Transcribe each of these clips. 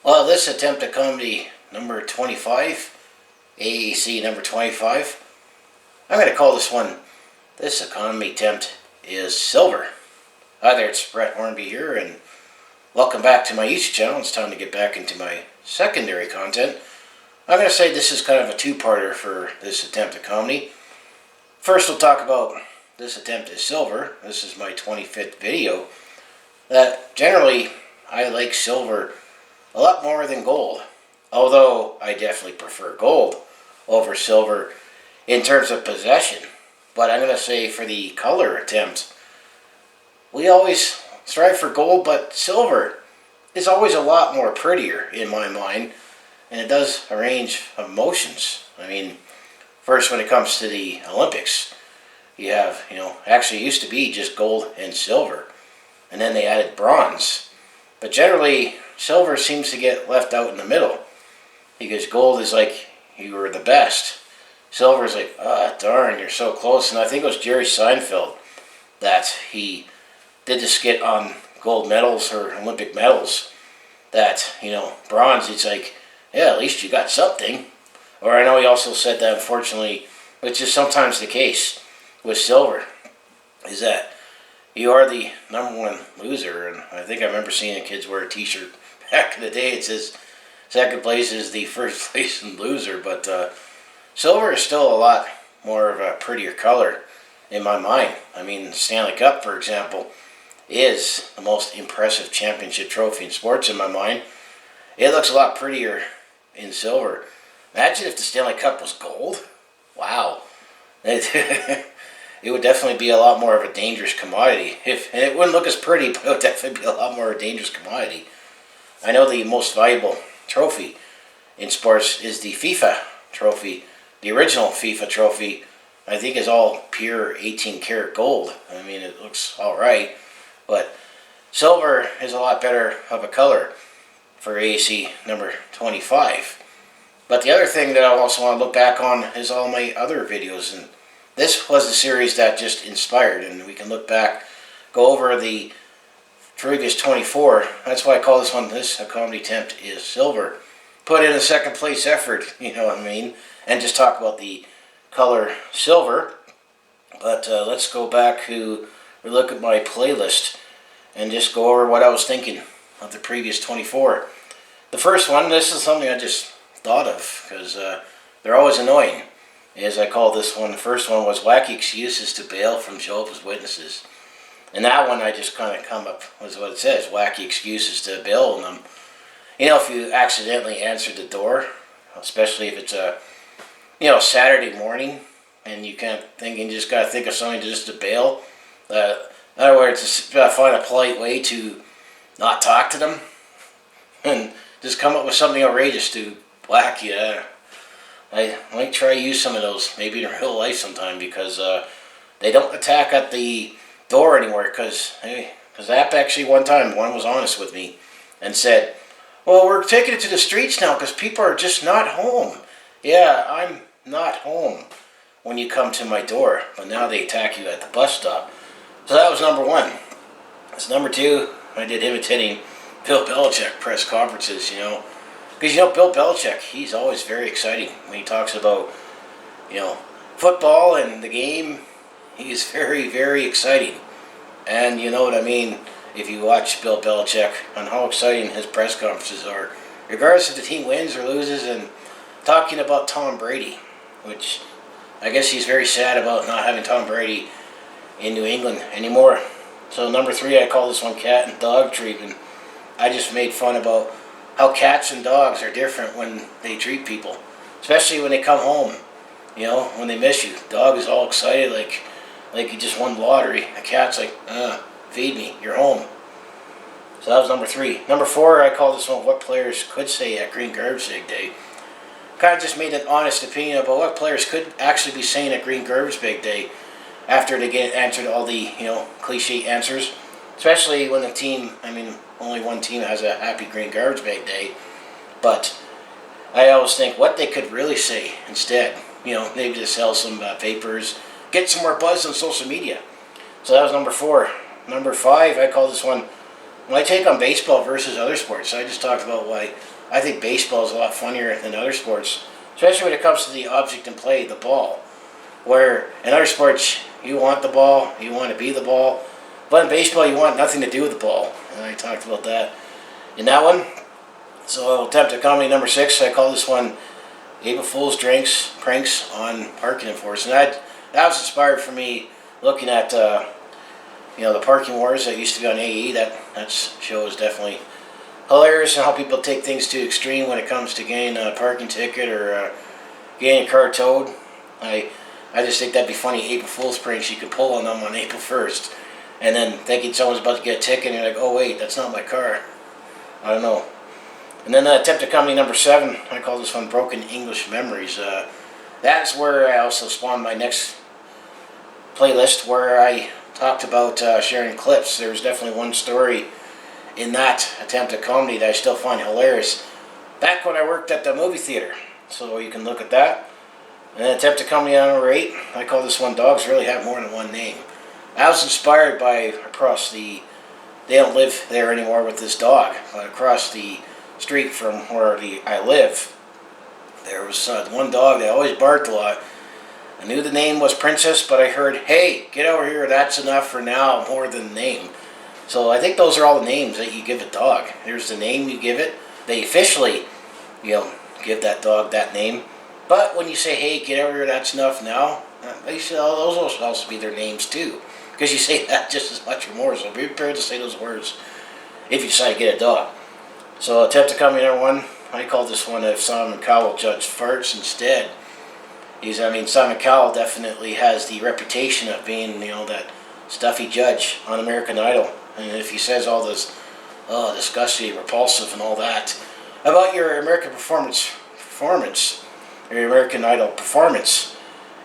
Well, this attempt at comedy number 25, AAC number 25, I'm going to call this one, this economy attempt is silver. Hi there, it's Brett Hornby here, and welcome back to my YouTube channel. It's time to get back into my secondary content. I'm going to say this is kind of a two-parter for this attempt at comedy. First, we'll talk about this attempt is silver. This is my 25th video. That generally, I like silver a lot more than gold, although I definitely prefer gold over silver in terms of possession. But I'm going to say for the color attempt, we always strive for gold, but silver is always a lot more prettier in my mind, and it does a range of motions. I mean, first when it comes to the Olympics, you have, actually it used to be just gold and silver, and then they added bronze. But generally, silver seems to get left out in the middle, because gold is like, you were the best. Silver is like, darn, you're so close. And I think it was Jerry Seinfeld that he did the skit on gold medals or Olympic medals, that, bronze, it's like, yeah, at least you got something. Or I know he also said that, unfortunately, which is sometimes the case with silver, is that you are the number one loser. And I think I remember seeing kids wear a t-shirt back in the day. It says second place is the first place and loser. But silver is still a lot more of a prettier color in my mind. I mean, the Stanley Cup, for example, is the most impressive championship trophy in sports in my mind. It looks a lot prettier in silver. Imagine if the Stanley Cup was gold. Wow. It would definitely be a lot more of a dangerous commodity. And it wouldn't look as pretty, but it would definitely be a lot more of a dangerous commodity. I know the most valuable trophy in sports is the FIFA trophy. The original FIFA trophy, I think, is all pure 18 karat gold. I mean, it looks alright, but silver is a lot better of a color for AAC number 25. But the other thing that I also want to look back on is all my other videos, and this was the series that just inspired, and we can look back, go over the previous 24. That's why I call this one, this comedy attempt is silver. Put in a second place effort, you know what I mean, and just talk about the color silver. But let's go back to look at my playlist and just go over what I was thinking of the previous 24. The first one, this is something I just thought of, because they're always annoying. As I call this one, the first one was wacky excuses to bail from Jehovah's Witnesses. And that one I just kind of come up with what it says, wacky excuses to bail on them. If you accidentally answered the door, especially if it's a, Saturday morning, and you can't think, and you just got to think of something just to bail. In other words, just find a polite way to not talk to them, and just come up with something outrageous to whack you. I might try to use some of those, maybe in real life sometime, because they don't attack at the door anymore. Because actually one time, one was honest with me and said, well, we're taking it to the streets now because people are just not home. Yeah, I'm not home when you come to my door, but now they attack you at the bus stop. So that was number one. That's number two. I did imitating Bill Belichick press conferences, Because, Bill Belichick, he's always very exciting when he talks about, football and the game. He's very, very exciting. And you know what I mean, if you watch Bill Belichick, on how exciting his press conferences are, regardless if the team wins or loses, and talking about Tom Brady, which I guess he's very sad about not having Tom Brady in New England anymore. So number three, I call this one cat and dog treatment. I just made fun about how cats and dogs are different when they treat people, especially when they come home, when they miss you. Dog is all excited like you just won the lottery. A cat's like, feed me, you're home. So that was number three. Number four, I call this one what players could say at Green Garbage Bag Day. Kind of just made an honest opinion about what players could actually be saying at Green Garbage Bag Day after they get answered all the, cliche answers. Especially when the team, only one team has a happy Green Garbage Bag Day. But I always think what they could really say instead. Maybe to sell some vapors, get some more buzz on social media. So that was number four. Number five, I call this one my take on baseball versus other sports. I just talked about why I think baseball is a lot funnier than other sports, especially when it comes to the object in play, the ball. Where in other sports, you want the ball, you want to be the ball, but in baseball, you want nothing to do with the ball. And I talked about that in that one. So I'll attempt to comedy number 6. I call this one April Fool's Pranks on Parking Enforcement. That was inspired for me looking at the parking wars that used to be on AE. That show is definitely hilarious, and how people take things to extreme when it comes to getting a parking ticket or getting a car towed. I just think that'd be funny April Fool's pranks you could pull on them on April 1st, and then thinking someone's about to get a ticket, and you're like, oh wait, that's not my car. I don't know. And then attempted comedy number 7, I call this one Broken English Memories. That's where I also spawned my next playlist, where I talked about sharing clips. There was definitely one story in that attempt at comedy that I still find hilarious, back when I worked at the movie theater. So you can look at that. And then attempt at comedy number 8, I call this one Dogs Really Have More Than One Name. I was inspired by they don't live there anymore with this dog, but across the street from where I live, there was one dog that always barked a lot. I knew the name was Princess, but I heard, hey, get over here, that's enough for now, more than name. So I think those are all the names that you give a dog. There's the name you give it. They officially, give that dog that name. But when you say, hey, get over here, that's enough now, those will also be their names too. Because you say that just as much or more, so be prepared to say those words if you decide to get a dog. So attempt to comedy number 1, I call this one If Simon Cowell Judged Farts Instead. Simon Cowell definitely has the reputation of being, that stuffy judge on American Idol. And if he says all this, disgusting, repulsive, and all that about your American performance, or your American Idol performance,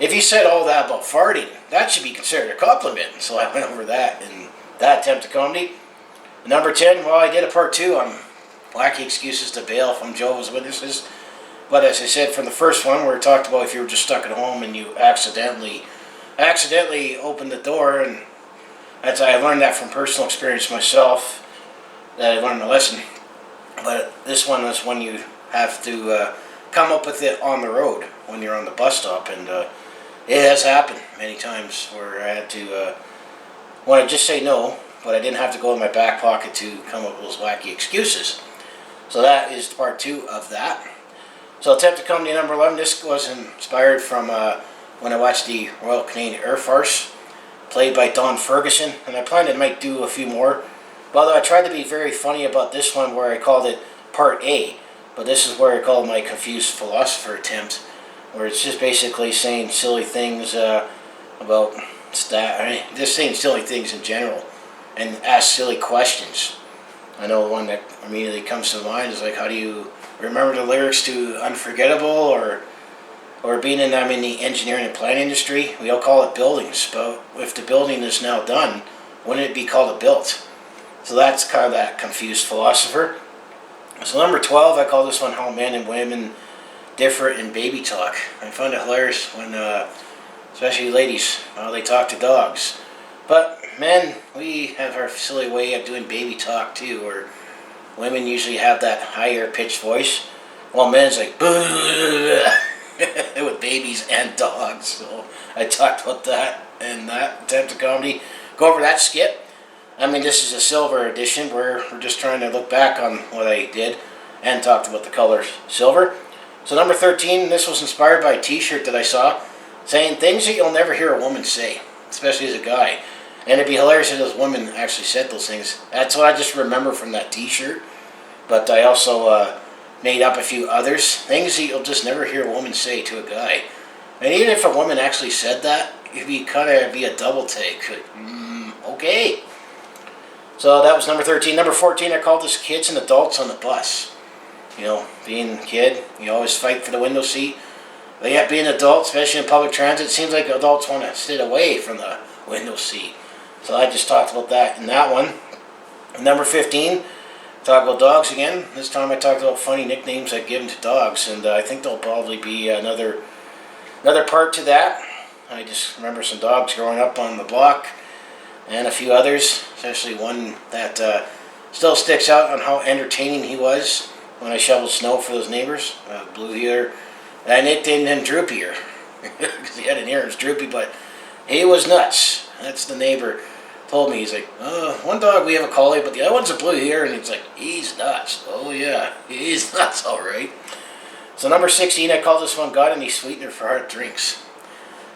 if he said all that about farting, that should be considered a compliment. So I went over that in that attempt at comedy. Number 10, well, I did a part 2 on wacky excuses to bail from Jehovah's Witnesses. But as I said from the first one, where we talked about if you were just stuck at home and you accidentally opened the door, and I learned that from personal experience myself, that I learned a lesson. But this one is when you have to come up with it on the road when you're on the bus stop, and it has happened many times where I had to want to just say no, but I didn't have to go in my back pocket to come up with those wacky excuses. So that is part 2 of that. So attempt to comedy number 11. This was inspired from when I watched the Royal Canadian Air Force, played by Don Ferguson, and I planned I might do a few more. But although I tried to be very funny about this one, where I called it Part A, but this is where I called my confused philosopher attempt, where it's just basically saying silly things about just saying silly things in general, and ask silly questions. I know the one that immediately comes to mind is like, how do you remember the lyrics to Unforgettable, or being in the engineering and planning industry, we all call it buildings, but if the building is now done, wouldn't it be called a built? So that's kind of that confused philosopher. So number 12, I call this one How Men and Women Differ in Baby Talk. I find it hilarious when, especially ladies, they talk to dogs. But men, we have our silly way of doing baby talk too, where women usually have that higher pitched voice, while men's like with babies and dogs. So I talked about that in that attempt at comedy. Go over that skit. This is a silver edition where we're just trying to look back on what I did and talked about the color silver. So number 13, this was inspired by a t-shirt that I saw saying things that you'll never hear a woman say, especially as a guy. And it'd be hilarious if those women actually said those things. That's what I just remember from that t-shirt. But I also made up a few others. Things that you'll just never hear a woman say to a guy. And even if a woman actually said that, it'd be a double take. Okay. So that was number 13. Number 14, I called this Kids and Adults on the Bus. Being a kid, you always fight for the window seat. But yet being an adult, especially in public transit, it seems like adults want to sit away from the window seat. So I just talked about that in that one. Number 15, talk about dogs again. This time I talked about funny nicknames I've given to dogs, and I think there'll probably be another part to that. I just remember some dogs growing up on the block, and a few others, especially one that Still sticks out on how entertaining he was when I shoveled snow for those neighbors. Blue healer. And I nicknamed him Droopier because he had an ear, it was droopy, but he was nuts. That's the neighbor told me. He's like, one dog we have a collie, but the other one's a blue healer, and he's like, he's nuts. Oh yeah, he's nuts, all right. So number 16, I called this one "Got Any Sweetener for Hard Drinks."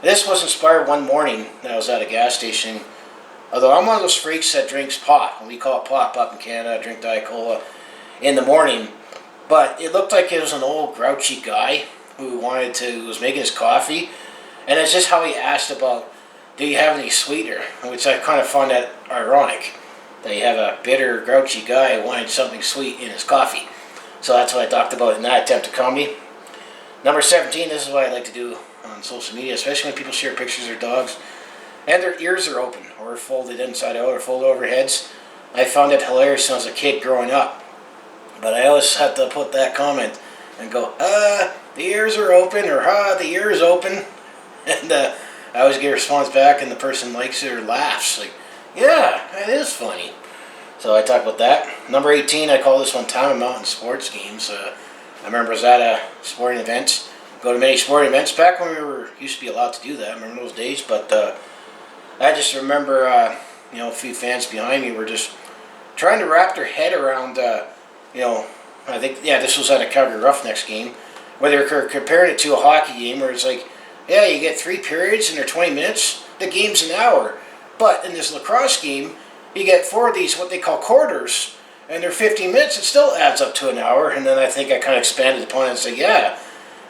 This was inspired one morning that I was at a gas station. Although I'm one of those freaks that drinks pop, we call it pop up in Canada. I drink Diet Cola in the morning, but it looked like it was an old grouchy guy who was making his coffee, and it's just how he asked about, do you have any sweetener? Which I kind of find that ironic, that you have a bitter, grouchy guy wanting something sweet in his coffee. So that's what I talked about in that attempt at comedy. Number 17, this is what I like to do on social media, especially when people share pictures of their dogs and their ears are open or folded inside out or folded over heads. I found it hilarious when I was a kid growing up, but I always had to put that comment and go, the ears are open, or the ear is open, and I always get a response back and the person likes it or laughs, like, yeah, that is funny. So I talk about that. Number 18, I call this one Town and Mountain Sports Games. I remember I was at a sporting event, go to many sporting events back when used to be allowed to do that. I remember those days, but I just remember, a few fans behind me were just trying to wrap their head around, I think, this was at a Calgary Roughnecks game, where they were comparing it to a hockey game where it's like, yeah, you get 3 periods and they're 20 minutes, the game's an hour. But in this lacrosse game, you get 4 of these, what they call quarters, and they're 15 minutes, it still adds up to an hour. And then I think I kind of expanded upon it and said, yeah,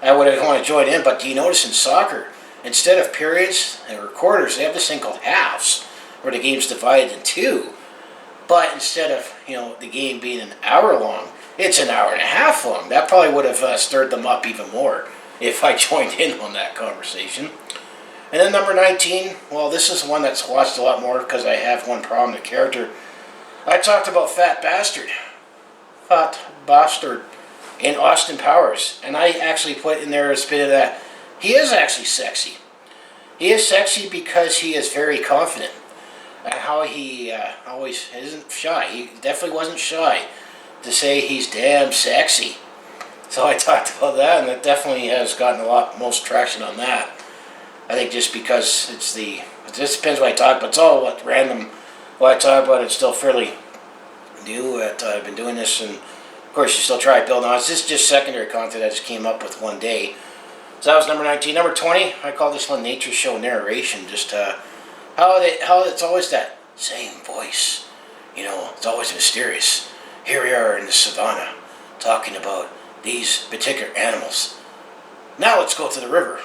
I would have wanted to join in, but do you notice in soccer, instead of periods or quarters, they have this thing called halves, where the game's divided in 2. But instead of, the game being an hour long, it's an hour and a half long. That probably would have stirred them up even more if I joined in on that conversation. And then number 19, well, this is one that's watched a lot more because I have one problem, the character. I talked about Fat Bastard in Austin Powers. And I actually put in there a bit of that. He is actually sexy. He is sexy because he is very confident. And how he always isn't shy. He definitely wasn't shy to say he's damn sexy. So I talked about that, and it definitely has gotten most traction on that. I think just because it just depends what I talk about. It's all random what I talk about. It's still fairly new. I've been doing this, and of course you still try to build on it. It's just secondary content I just came up with one day. So that was number 19. Number 20, I call this one Nature Show Narration. Just how it's always that same voice. It's always mysterious. Here we are in the savannah talking about these particular animals. Now let's go to the river.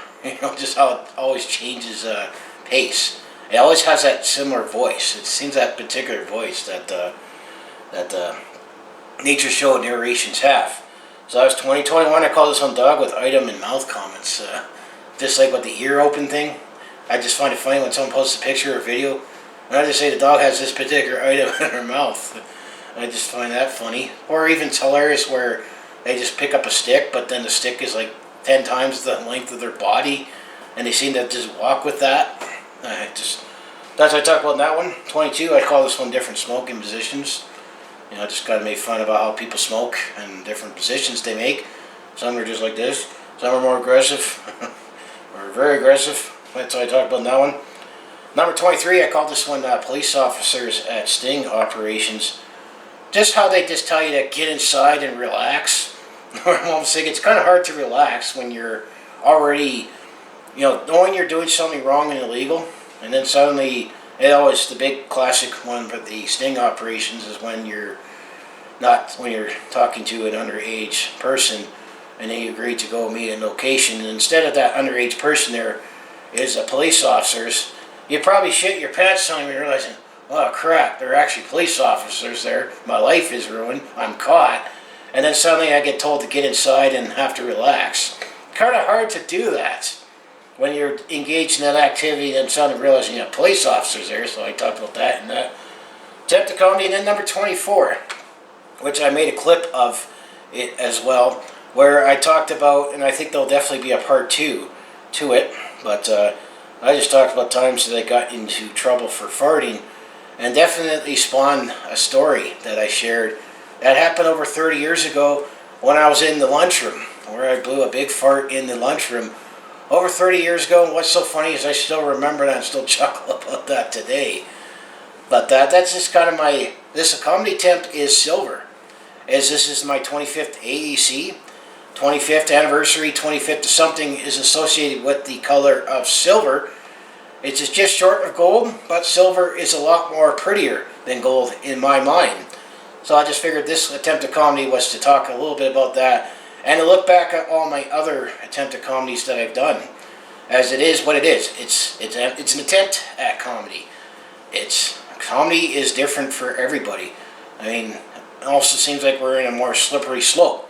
Just how it always changes pace. It always has that similar voice. It seems that particular voice that Nature Show narrations have. So that was 2021. I call this one Dog with Item and Mouth Comments. Just like with the ear open thing. I just find it funny when someone posts a picture or video, and I just say the dog has this particular item in her mouth. I just find that funny. Or even it's hilarious where they just pick up a stick, but then the stick is like 10 times the length of their body, and they seem to just walk with that. That's what I talk about in that one. 22, I call this one Different Smoking Positions. Just kind of made fun about how people smoke and different positions they make. Some are just like this. Some are more aggressive, or very aggressive. That's what I talked about in that one. Number 23, I call this one Police Officers at Sting Operations. Just how they just tell you to get inside and relax. I'm saying it's kind of hard to relax when you're already, knowing you're doing something wrong and illegal, and then suddenly, the big classic one for the sting operations is when you're talking to an underage person, and then you agree to go meet in location, and instead of that underage person there is a police officers, you probably shit your pants on when you're realizing, oh crap, there are actually police officers there, my life is ruined, I'm caught. And then suddenly I get told to get inside and have to relax. Kind of hard to do that when you're engaged in that activity and suddenly realizing you have police officers there. So I talked about that in that attempt to comedy. And then number 24, which I made a clip of it as well, where I talked about, and I think there'll definitely be a part 2 to it, but I just talked about times that I got into trouble for farting. and definitely spawned a story that I shared that happened over 30 years ago when I was in the lunchroom, where I blew a big fart in the lunchroom over 30 years ago. And what's so funny is I still remember that and still chuckle about that today. But that's just kind of my, this comedy attempt is silver, as this is my 25th AEC, 25th anniversary. 25th to something is associated with the color of silver. It's just short of gold, but silver is a lot more prettier than gold in my mind. So I just figured this attempt at comedy was to talk a little bit about that and to look back at all my other attempt at comedies that I've done. As it is what it is. It's an attempt at comedy. Comedy is different for everybody. I mean, it also seems like we're in a more slippery slope.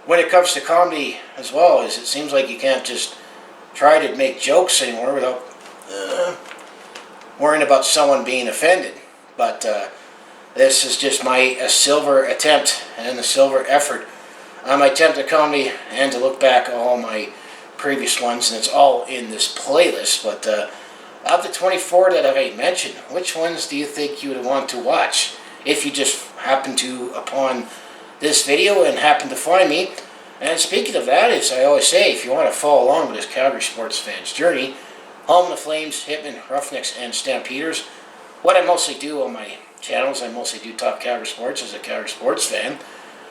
When it comes to comedy as well, is it seems like you can't just try to make jokes anymore without worrying about someone being offended. But this is just my silver attempt and a silver effort on my attempt at comedy, and to look back at all my previous ones, and it's all in this playlist. But of the 24 that I've mentioned, which ones do you think you would want to watch if you just happen to upon this video and happen to find me? And speaking of that, as I always say, if you want to follow along with this Calgary sports fan's journey, home of the Flames, Hitmen, Roughnecks, and Stampeders, what I mostly do on my channels, I mostly do talk Calgary sports as a Calgary sports fan,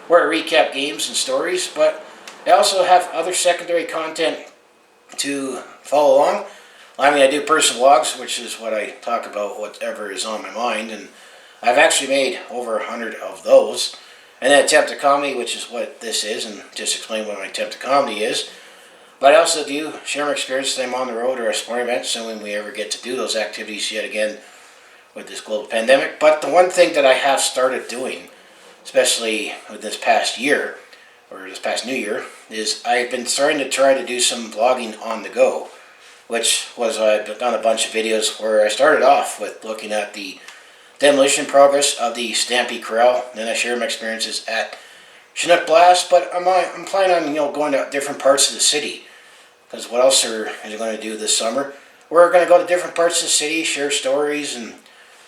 where I recap games and stories, but I also have other secondary content to follow along. I mean, I do personal vlogs, which is what I talk about whatever is on my mind, and I've actually made over 100 of those. And then attempt at comedy, which is what this is, and just explain what my attempt at comedy is. But I also do share my experiences when I'm on the road or a sporting event, so when we ever get to do those activities yet again with this global pandemic. But the one thing that I have started doing, especially with this past year, or this past New Year, is I've been starting to try to do some vlogging on the go, which was I've done a bunch of videos where I started off with looking at the demolition progress of the Stampede Corral. Then I share my experiences at Chinook Blast, but I'm planning on going to different parts of the city, because what else is going to do this summer? We're going to go to different parts of the city, share stories, and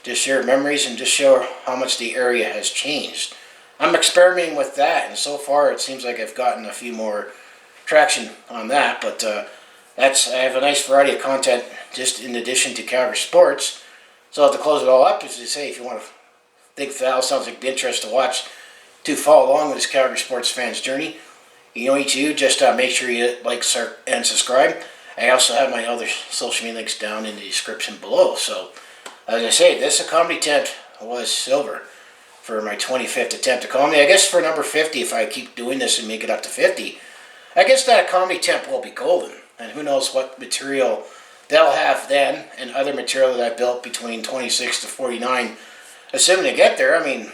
just share memories, and just show how much the area has changed. I'm experimenting with that, and so far it seems like I've gotten a few more traction on that. But I have a nice variety of content just in addition to Calgary sports. So to close it all up, as I say, if you want to think that sounds like the interest to watch, to follow along with this Calgary sports fan's journey, each of you just make sure you like and subscribe. I also have my other social media links down in the description below. So as I say, this comedy attempt was silver for my 25th attempt at comedy. I guess for number 50, if I keep doing this and make it up to 50, I guess that comedy attempt will be golden. And who knows what material they'll have then, and other material that I built between 26 to 49, assuming to get there. I mean,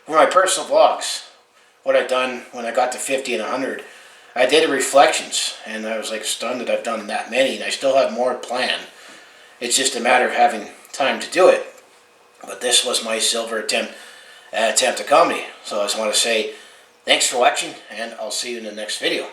for my personal vlogs, what I've done when I got to 50 and 100, I did reflections, and I was like stunned that I've done that many, and I still have more planned. It's just a matter of having time to do it. But this was my silver attempt at comedy. So I just want to say thanks for watching, and I'll see you in the next video.